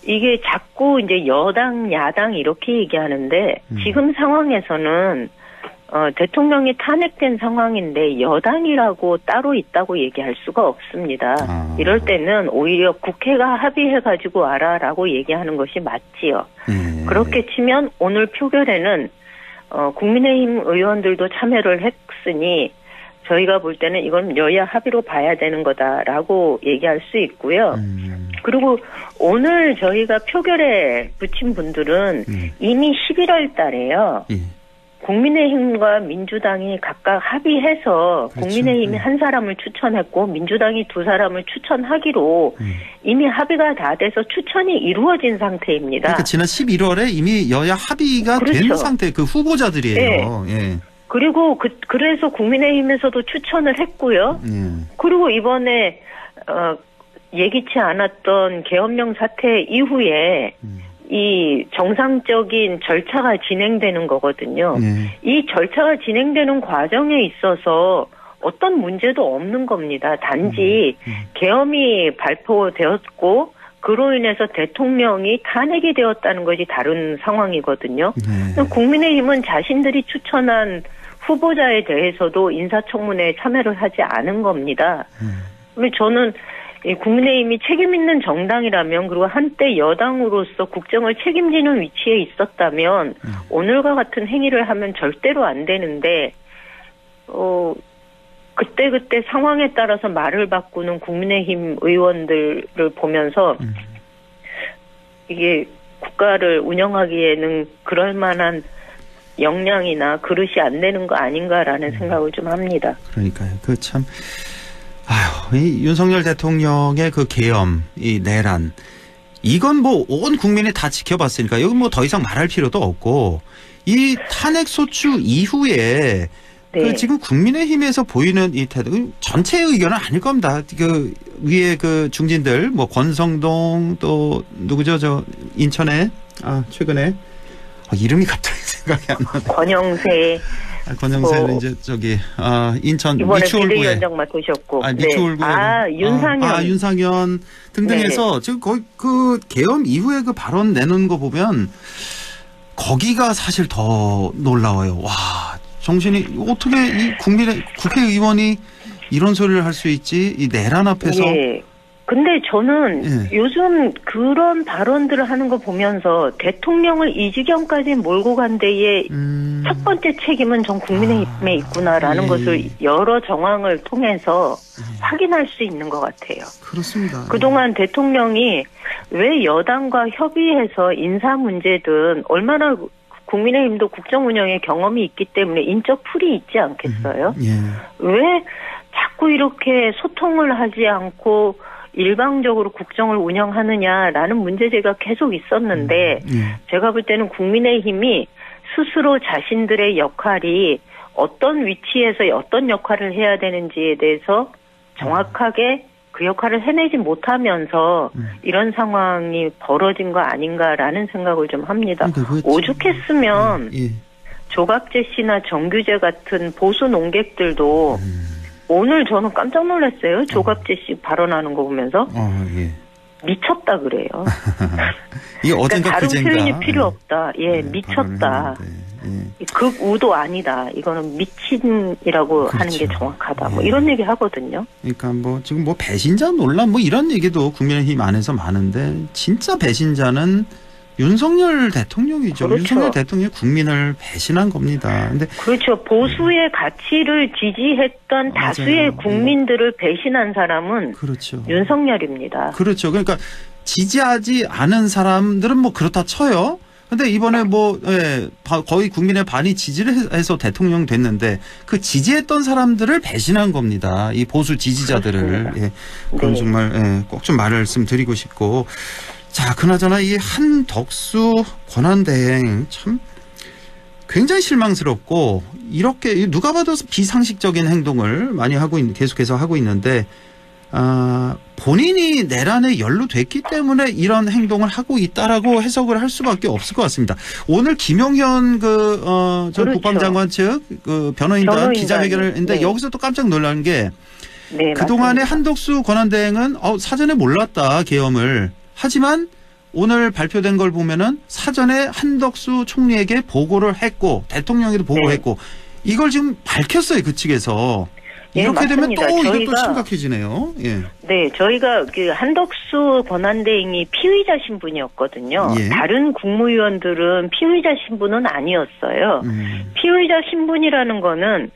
이게 자꾸 이제 여당, 야당 이렇게 얘기하는데 지금 상황에서는 대통령이 탄핵된 상황인데 여당이라고 따로 있다고 얘기할 수가 없습니다. 이럴 때는 오히려 국회가 합의해가지고 와라라고 얘기하는 것이 맞지요. 그렇게 치면 오늘 표결에는 국민의힘 의원들도 참여를 했으니 저희가 볼 때는 이건 여야 합의로 봐야 되는 거다라고 얘기할 수 있고요. 그리고 오늘 저희가 표결에 붙인 분들은 이미 11월 달에요. 국민의힘과 민주당이 각각 합의해서 그렇죠. 국민의힘이 한 사람을 추천했고 민주당이 두 사람을 추천하기로 이미 합의가 다 돼서 추천이 이루어진 상태입니다. 그러니까 지난 11월에 이미 여야 합의가 그렇죠. 된 상태 그 후보자들이에요. 네. 예. 그리고 그래서 국민의힘에서도 추천을 했고요. 그리고 이번에 예기치 않았던 계엄령 사태 이후에 이 정상적인 절차가 진행되는 거거든요. 이 절차가 진행되는 과정에 있어서 어떤 문제도 없는 겁니다. 단지 계엄이 발표되었고 그로 인해서 대통령이 탄핵이 되었다는 것이 다른 상황이거든요. 국민의힘은 자신들이 추천한 후보자에 대해서도 인사청문회에 참여를 하지 않은 겁니다. 저는 국민의힘이 책임 있는 정당이라면 그리고 한때 여당으로서 국정을 책임지는 위치에 있었다면 오늘과 같은 행위를 하면 절대로 안 되는데 그때 상황에 따라서 말을 바꾸는 국민의힘 의원들을 보면서 이게 국가를 운영하기에는 그럴 만한 역량이나 그릇이 안 되는 거 아닌가라는 생각을 좀 합니다. 그러니까요. 이 윤석열 대통령의 그 계엄, 이 내란, 이건 뭐 온 국민이 다 지켜봤으니까 여기 뭐 더 이상 말할 필요도 없고 이 탄핵 소추 이후에 그 지금 국민의힘에서 보이는 이 태도 전체 의견은 아닐 겁니다. 그 위에 그 중진들 뭐 권성동 또 누구죠 저 인천에 최근에 이름이 갑자기 생각이 안 나네. 권영세. 권영세는 이제 저기 인천 이번에 미추홀구에 비대위원장 맡으셨고 미추홀구에 윤상현 윤상현 등등해서 지금 거의 그 계엄 이후에 그 발언 내놓은 거 보면 거기가 사실 더 놀라워요. 와 정신이 어떻게 이 국회의원이 이런 소리를 할 수 있지? 이 내란 앞에서. 예. 근데 저는 요즘 그런 발언들을 하는 거 보면서 대통령을 이 지경까지 몰고 간 데에 첫 번째 책임은 전 국민의힘에 있구나라는 것을 여러 정황을 통해서 확인할 수 있는 것 같아요. 그렇습니다. 그동안 대통령이 왜 여당과 협의해서 인사 문제든 얼마나 국민의힘도 국정 운영에 경험이 있기 때문에 인적 풀이 있지 않겠어요? 왜 자꾸 이렇게 소통을 하지 않고 일방적으로 국정을 운영하느냐라는 문제제가 계속 있었는데 제가 볼 때는 국민의힘이 스스로 자신들의 역할이 어떤 위치에서 어떤 역할을 해야 되는지에 대해서 정확하게 그 역할을 해내지 못하면서 이런 상황이 벌어진 거 아닌가라는 생각을 좀 합니다. 오죽했으면 조갑재 씨나 정규재 같은 보수 논객들도 오늘 저는 깜짝 놀랐어요. 조갑재 씨 발언하는 거 보면서. 미쳤다 그래요. 이게 어딘가 다른 그젠가. 표현이 필요 없다. 미쳤다. 극우도 아니다. 이거는 미친이라고 하는 게 정확하다. 뭐 이런 얘기 하거든요. 그러니까 뭐 지금 뭐 배신자 논란 뭐 이런 얘기도 국민의힘 안에서 많은데 진짜 배신자는 윤석열 대통령이죠. 그렇죠. 윤석열 대통령이 국민을 배신한 겁니다. 근데 그렇죠. 보수의 가치를 지지했던 다수의 국민들을 배신한 사람은 그렇죠. 윤석열입니다. 그렇죠. 그러니까 지지하지 않은 사람들은 뭐 그렇다 쳐요. 근데 이번에 뭐 거의 국민의 반이 지지를 해서 대통령 됐는데 그 지지했던 사람들을 배신한 겁니다. 이 보수 지지자들을. 그건 정말 꼭 좀 말씀드리고 싶고. 자, 그나저나 이 한덕수 권한대행 참 굉장히 실망스럽고 이렇게 누가 봐도 비상식적인 행동을 많이 하고 계속해서 하고 있는데 본인이 내란에 연루됐기 때문에 이런 행동을 하고 있다라고 해석을 할 수밖에 없을 것 같습니다. 오늘 김용현 전 그렇죠. 국방장관 측 변호인단 기자회견을 했는데 네. 여기서 또 깜짝 놀란 게 네, 그동안에 맞습니다. 한덕수 권한대행은 사전에 몰랐다 계엄을. 하지만 오늘 발표된 걸 보면은 사전에 한덕수 총리에게 보고를 했고 대통령에게도 보고했고 이걸 지금 밝혔어요 그 측에서. 이렇게 예, 되면 맞습니다. 또 이것도 저희가 심각해지네요. 예. 네, 저희가 그 한덕수 권한대행이 피의자 신분이었거든요. 예. 다른 국무위원들은 피의자 신분은 아니었어요. 피의자 신분이라는 거는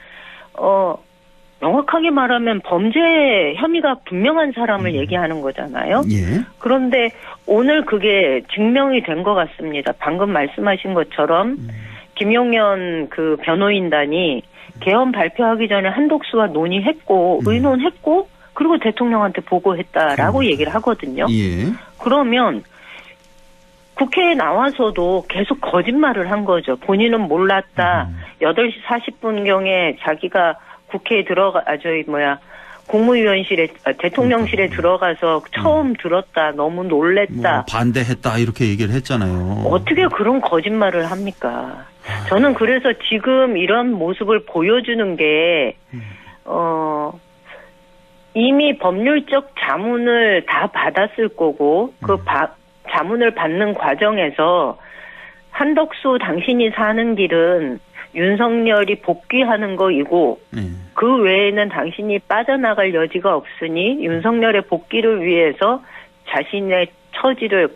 명확하게 말하면 범죄 혐의가 분명한 사람을 얘기하는 거잖아요. 예. 그런데 오늘 그게 증명이 된 것 같습니다. 방금 말씀하신 것처럼 김용현 그 변호인단이 개헌 발표하기 전에 한덕수와 논의했고 의논했고 그리고 대통령한테 보고했다라고 얘기를 하거든요. 예. 그러면 국회에 나와서도 계속 거짓말을 한 거죠. 본인은 몰랐다. 8시 40분경에 자기가 국회에 국무위원실에 대통령실에 들어가서 처음 들었다. 너무 놀랬다. 반대했다 이렇게 얘기를 했잖아요. 어떻게 그런 거짓말을 합니까? 저는 그래서 지금 이런 모습을 보여주는 게 이미 법률적 자문을 다 받았을 거고 그 자문을 받는 과정에서 한덕수 당신이 사는 길은 윤석열이 복귀하는 거이고 그 외에는 당신이 빠져나갈 여지가 없으니 윤석열의 복귀를 위해서 자신의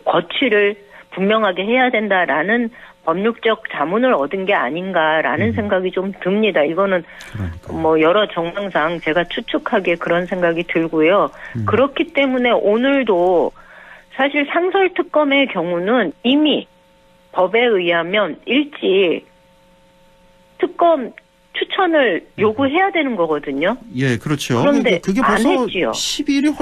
거취를 분명하게 해야 된다라는 법률적 자문을 얻은 게 아닌가라는 생각이 좀 듭니다. 이거는 여러 정황상 제가 추측하기에 그런 생각이 들고요. 그렇기 때문에 오늘도 사실 상설특검의 경우는 이미 법에 의하면 일찍 특검 추천을 요구해야 되는 거거든요. 예, 그렇죠. 그런데 그게 안 벌써 했지요. 10일이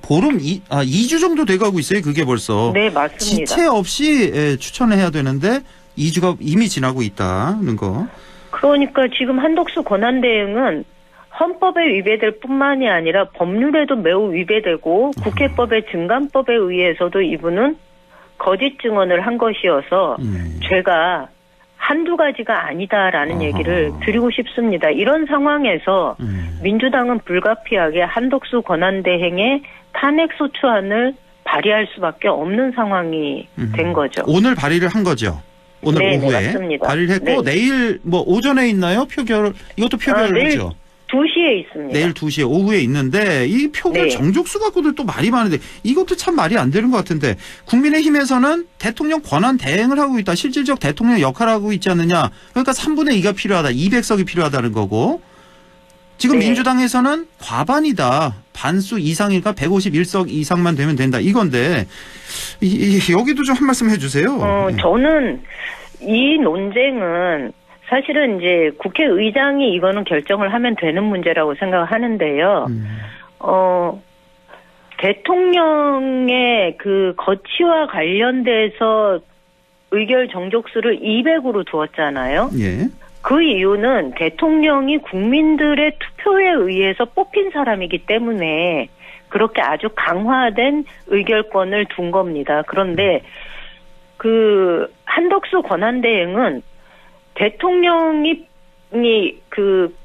보름 2주 정도 돼가고 있어요. 그게 벌써. 네, 맞습니다. 지체 없이 추천을 해야 되는데 2주가 이미 지나고 있다는 거. 그러니까 지금 한덕수 권한대행은 헌법에 위배될 뿐만이 아니라 법률에도 매우 위배되고 국회법의 증감법에 의해서도 이분은 거짓 증언을 한 것이어서 죄가 한두 가지가 아니다라는 얘기를 드리고 싶습니다. 이런 상황에서 민주당은 불가피하게 한덕수 권한대행의 탄핵소추안을 발의할 수밖에 없는 상황이 된 거죠. 오늘 발의를 한 거죠. 오늘 네, 오후에 맞습니다. 발의를 했고 네. 내일 오전에 있나요? 표결 이것도 표결을 내일 했죠. 2시에 있습니다. 내일 2시에 오후에 있는데 이 표결 네. 정족수 갖고도 또 말이 많은데 이것도 참 말이 안 되는 것 같은데 국민의힘에서는 대통령 권한 대행을 하고 있다. 실질적 대통령 역할을 하고 있지 않느냐. 그러니까 3분의 2가 필요하다. 200석이 필요하다는 거고 지금 네. 민주당에서는 과반이다. 반수 이상이니까 151석 이상만 되면 된다. 이건데 여기도 좀 한 말씀 해주세요. 저는 이 논쟁은 사실은 이제 국회의장이 이거는 결정을 하면 되는 문제라고 생각하는데요. 대통령의 그 거취와 관련돼서 의결 정족수를 200으로 두었잖아요. 예. 그 이유는 대통령이 국민들의 투표에 의해서 뽑힌 사람이기 때문에 그렇게 아주 강화된 의결권을 둔 겁니다. 그런데 그 한덕수 권한대행은 대통령이 그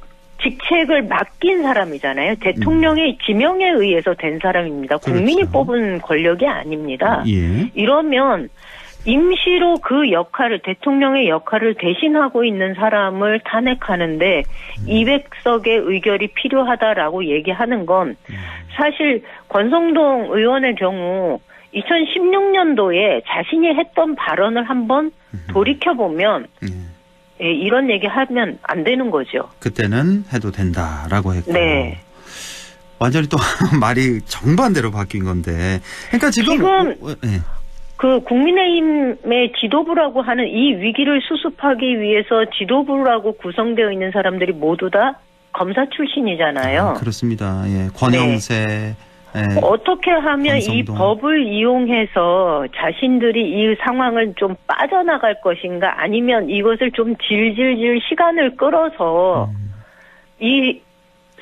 직책을 맡긴 사람이잖아요. 대통령의 지명에 의해서 된 사람입니다. 국민이 뽑은 권력이 아닙니다. 예. 이러면 임시로 그 역할을 대통령의 역할을 대신하고 있는 사람을 탄핵하는데 200석의 의결이 필요하다라고 얘기하는 건 사실 권성동 의원의 경우 2016년도에 자신이 했던 발언을 한번 돌이켜보면 예, 이런 얘기하면 안 되는 거죠. 그때는 해도 된다라고 했고. 네. 완전히 또 말이 정반대로 바뀐 건데. 그러니까 지금 네. 그 국민의힘의 지도부라고 하는 이 위기를 수습하기 위해서 지도부라고 구성되어 있는 사람들이 모두 다 검사 출신이잖아요. 그렇습니다. 예. 권영세. 예. 어떻게 하면 이 권성동. 법을 이용해서 자신들이 이 상황을 좀 빠져나갈 것인가 아니면 이것을 좀 질질질 시간을 끌어서 이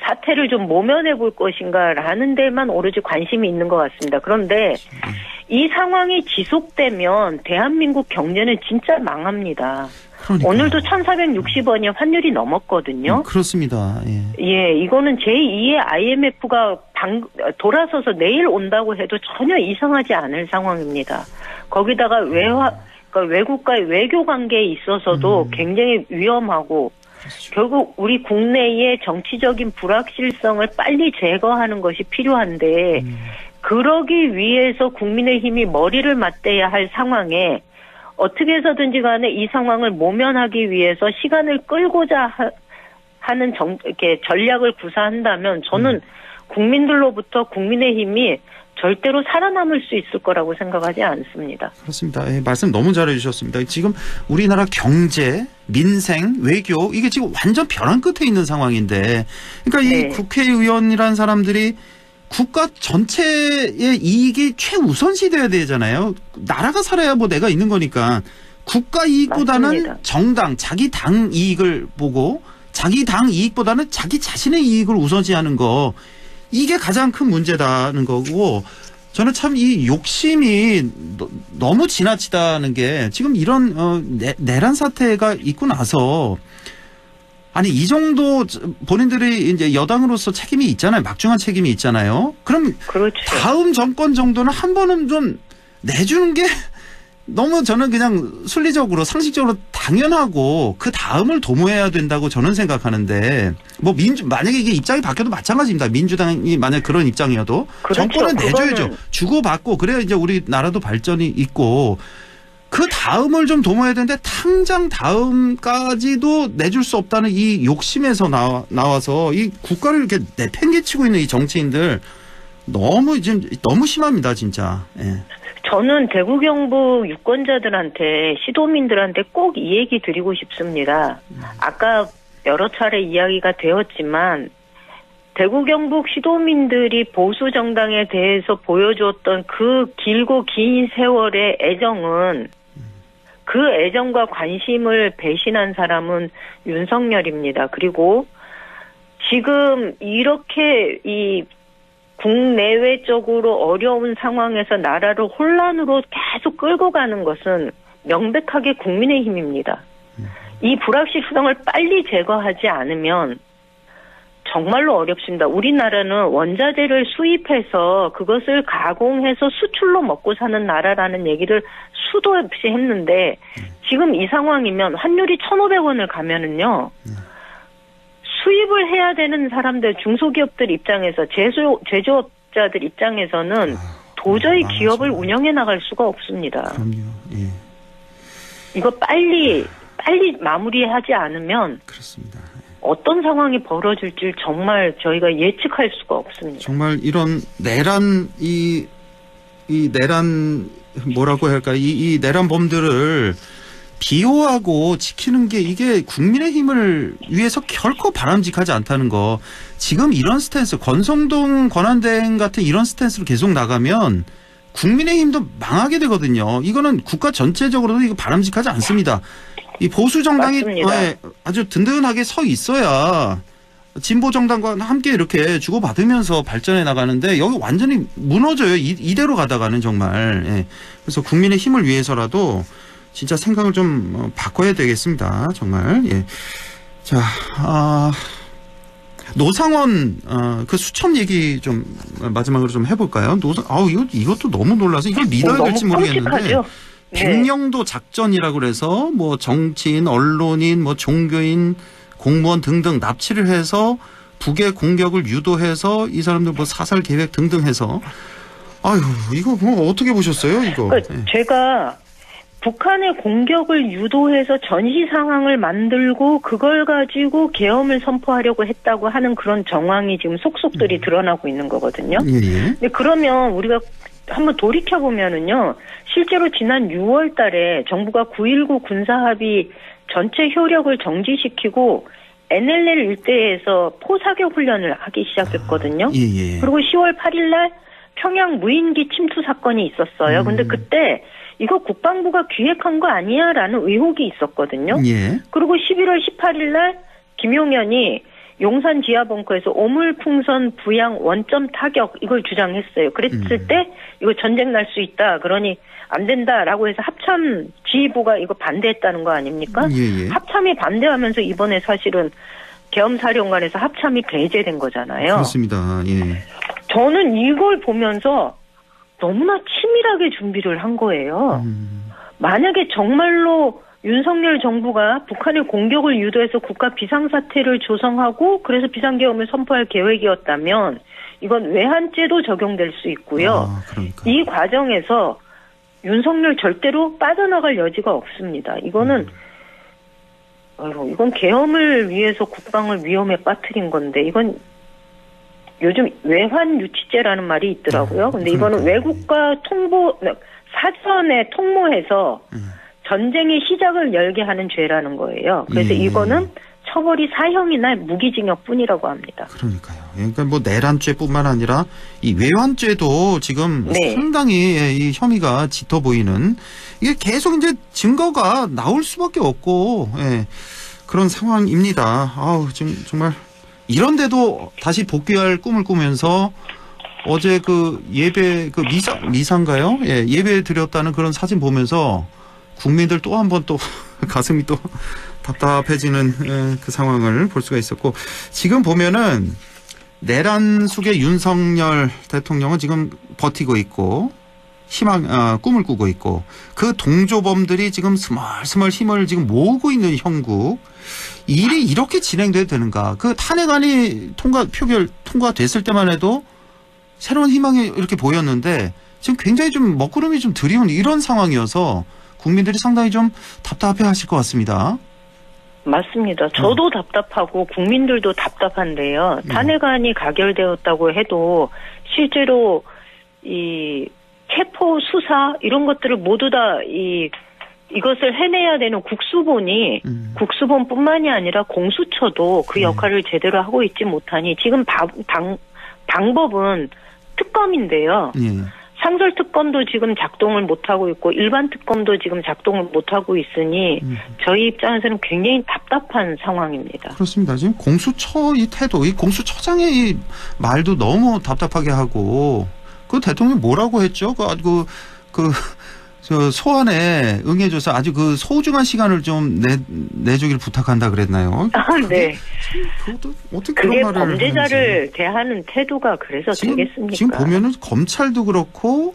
사태를 좀 모면해 볼 것인가라는 데만 오로지 관심이 있는 것 같습니다. 그런데 이 상황이 지속되면 대한민국 경제는 진짜 망합니다. 그러니까요. 오늘도 1,460원이 환율이 넘었거든요. 그렇습니다. 예. 예, 이거는 제2의 IMF가 돌아서서 내일 온다고 해도 전혀 이상하지 않을 상황입니다. 거기다가 그러니까 외국과의 외교 관계에 있어서도 굉장히 위험하고 결국 우리 국내의 정치적인 불확실성을 빨리 제거하는 것이 필요한데 그러기 위해서 국민의힘이 머리를 맞대야 할 상황에 어떻게 해서든지 간에 이 상황을 모면하기 위해서 시간을 끌고자 하는 이렇게 전략을 구사한다면 저는 국민들로부터 국민의힘이 절대로 살아남을 수 있을 거라고 생각하지 않습니다. 그렇습니다. 예, 말씀 너무 잘해 주셨습니다. 지금 우리나라 경제, 민생, 외교 이게 지금 완전 벼랑 끝에 있는 상황인데 그러니까 이 국회의원이라는 사람들이 국가 전체의 이익이 최우선시 돼야 되잖아요. 나라가 살아야 뭐 내가 있는 거니까 국가 이익보다는 맞습니다. 정당, 자기 당 이익을 보고 자기 당 이익보다는 자기 자신의 이익을 우선시하는 거 이게 가장 큰 문제다는 거고 저는 참 이 욕심이 너무 지나치다는 게 지금 이런 내란 사태가 있고 나서 아니 이 정도 본인들이 이제 여당으로서 책임이 있잖아요. 막중한 책임이 있잖아요. 그럼 그렇죠. 다음 정권 정도는 한 번은 좀 내주는 게 너무 저는 그냥 순리적으로 상식적으로 당연하고 그 다음을 도모해야 된다고 저는 생각하는데 뭐 만약에 이게 입장이 바뀌어도 마찬가지입니다. 민주당이 만약 그런 입장이어도 그렇죠. 정권은 내줘야죠. 주고받고 그래야 이제 우리나라도 발전이 있고 그 다음을 좀 도모해야 되는데 당장 다음까지도 내줄 수 없다는 이 욕심에서 나와서 이 국가를 이렇게 내팽개치고 있는 이 정치인들 너무 심합니다, 진짜. 예. 저는 대구 경북 유권자들한테 시도민들한테 꼭 이 얘기 드리고 싶습니다. 아까 여러 차례 이야기가 되었지만 대구 경북 시도민들이 보수 정당에 대해서 보여주었던 그 길고 긴 세월의 애정은 그 애정과 관심을 배신한 사람은 윤석열입니다. 그리고 지금 이렇게 이 국내외적으로 어려운 상황에서 나라를 혼란으로 계속 끌고 가는 것은 명백하게 국민의힘입니다. 이 불확실성을 빨리 제거하지 않으면 정말로 어렵습니다. 우리나라는 원자재를 수입해서 그것을 가공해서 수출로 먹고 사는 나라라는 얘기를 수도 없이 했는데 지금 이 상황이면 환율이 1,500원을 가면은요. 수입을 해야 되는 사람들, 중소기업들 입장에서 제조업자들 입장에서는 도저히 기업을 운영해 나갈 수가 없습니다. 그럼요. 예. 이거 빨리 마무리하지 않으면 그렇습니다. 어떤 상황이 벌어질지 정말 저희가 예측할 수가 없습니다. 정말 이런 내란 이 내란 뭐라고 할까 이 내란범들을 비호하고 지키는 게 이게 국민의힘을 위해서 결코 바람직하지 않다는 거. 지금 이런 스탠스 권성동 권한대행 같은 이런 스탠스로 계속 나가면 국민의힘도 망하게 되거든요. 이거는 국가 전체적으로도 이거 바람직하지 않습니다. 이 보수 정당이 아주 든든하게 서 있어야 진보 정당과 함께 이렇게 주고받으면서 발전해 나가는데 여기 완전히 무너져요. 이대로 가다가는 정말. 예. 그래서 국민의 힘을 위해서라도 진짜 생각을 좀 바꿔야 되겠습니다. 정말. 예. 자, 노상원 그 수첩 얘기 좀 마지막으로 좀 해볼까요? 이것도 너무 놀라서 이걸 믿어야 될지 모르겠는데. 백령도 작전이라고 그래서 뭐 정치인, 언론인, 뭐 종교인, 공무원 등등 납치를 해서 북의 공격을 유도해서 이 사람들 뭐 사살 계획 등등 해서 아유 이거 뭐 어떻게 보셨어요 이거? 그러니까 제가 북한의 공격을 유도해서 전시 상황을 만들고 그걸 가지고 계엄을 선포하려고 했다고 하는 그런 정황이 지금 속속들이 드러나고 있는 거거든요. 근데 그러면 우리가 한번 돌이켜보면은요, 실제로 지난 6월 달에 정부가 9.19 군사합의 전체 효력을 정지시키고 NLL 일대에서 포사격 훈련을 하기 시작했거든요. 그리고 10월 8일 날 평양 무인기 침투 사건이 있었어요. 근데 그때 이거 국방부가 기획한 거 아니야? 라는 의혹이 있었거든요. 그리고 11월 18일 날 김용현이 용산 지하벙커에서 오물풍선 부양 원점 타격 이걸 주장했어요. 그랬을 때 이거 전쟁 날 수 있다. 그러니 안 된다라고 해서 합참 지휘부가 이거 반대했다는 거 아닙니까? 예. 합참이 반대하면서 이번에 사실은 계엄사령관에서 합참이 배제된 거잖아요. 그렇습니다. 예. 저는 이걸 보면서 너무나 치밀하게 준비를 한 거예요. 만약에 정말로 윤석열 정부가 북한의 공격을 유도해서 국가 비상사태를 조성하고 그래서 비상계엄을 선포할 계획이었다면 이건 외환죄도 적용될 수 있고요. 이 과정에서 윤석열 절대로 빠져나갈 여지가 없습니다. 이건 계엄을 위해서 국방을 위험에 빠뜨린 건데 이건 요즘 외환유치죄라는 말이 있더라고요. 근데 이거는 외국과 사전에 통모해서 전쟁의 시작을 열게 하는 죄라는 거예요. 그래서 이거는 처벌이 사형이나 무기징역뿐이라고 합니다. 그러니까요. 그러니까 뭐 내란죄뿐만 아니라 이 외환죄도 지금 상당히 이 혐의가 짙어 보이는 이게 계속 이제 증거가 나올 수밖에 없고 그런 상황입니다. 아우 지금 정말 이런데도 다시 복귀할 꿈을 꾸면서 어제 그 예배 그 미사인가요? 예배 드렸다는 그런 사진 보면서 국민들 또 한 번 또 가슴이 또 답답해지는 그 상황을 볼 수가 있었고 지금 보면은 내란 속의 윤석열 대통령은 지금 버티고 있고 꿈을 꾸고 있고 그 동조범들이 지금 스멀스멀 힘을 지금 모으고 있는 형국 일이 이렇게 진행돼도 되는가? 그 탄핵안이 통과됐을 때만 해도 새로운 희망이 이렇게 보였는데 지금 굉장히 좀 먹구름이 좀 드리운 이런 상황이어서 국민들이 상당히 좀 답답해하실 것 같습니다. 맞습니다. 저도 답답하고 국민들도 답답한데요. 탄핵안이 가결되었다고 해도 실제로 이 체포 수사 이런 것들을 모두 다 이것을 해내야 되는 국수본뿐만이 아니라 공수처도 그 역할을 제대로 하고 있지 못하니 지금 방법은 특검인데요. 상설특검도 지금 작동을 못하고 있고 일반 특검도 지금 작동을 못하고 있으니 저희 입장에서는 굉장히 답답한 상황입니다. 그렇습니다. 지금 공수처 이 태도, 이 공수처장의 이 말도 너무 답답하게 하고 그 대통령이 뭐라고 했죠? 저 소환에 응해줘서 아주 그 소중한 시간을 좀 내주길 부탁한다 그랬나요? 네. 그것도 어떻게 그게 그런 말을 범죄자를 하는지. 대하는 태도가 그래서 되겠습니까? 지금 보면은 검찰도 그렇고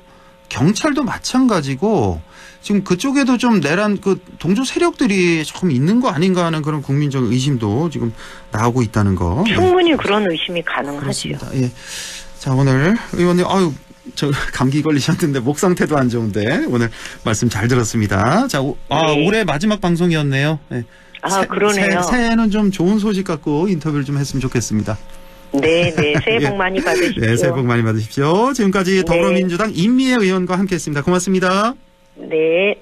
경찰도 마찬가지고 지금 그쪽에도 좀 내란 그 동조 세력들이 조금 있는 거 아닌가 하는 그런 국민적 의심도 지금 나오고 있다는 거. 충분히 그런 의심이 가능하죠. 그렇습니다. 예. 자 오늘 의원님 저 감기 걸리셨는데 목 상태도 안 좋은데 오늘 말씀 잘 들었습니다. 자, 올해 마지막 방송이었네요. 네. 그러네요. 새해에는 좀 좋은 소식 갖고 인터뷰를 좀 했으면 좋겠습니다. 네, 새해 복 많이 받으십시오. 네, 새해 복 많이 받으십시오. 지금까지 더불어민주당 임미애 의원과 함께했습니다. 고맙습니다. 네.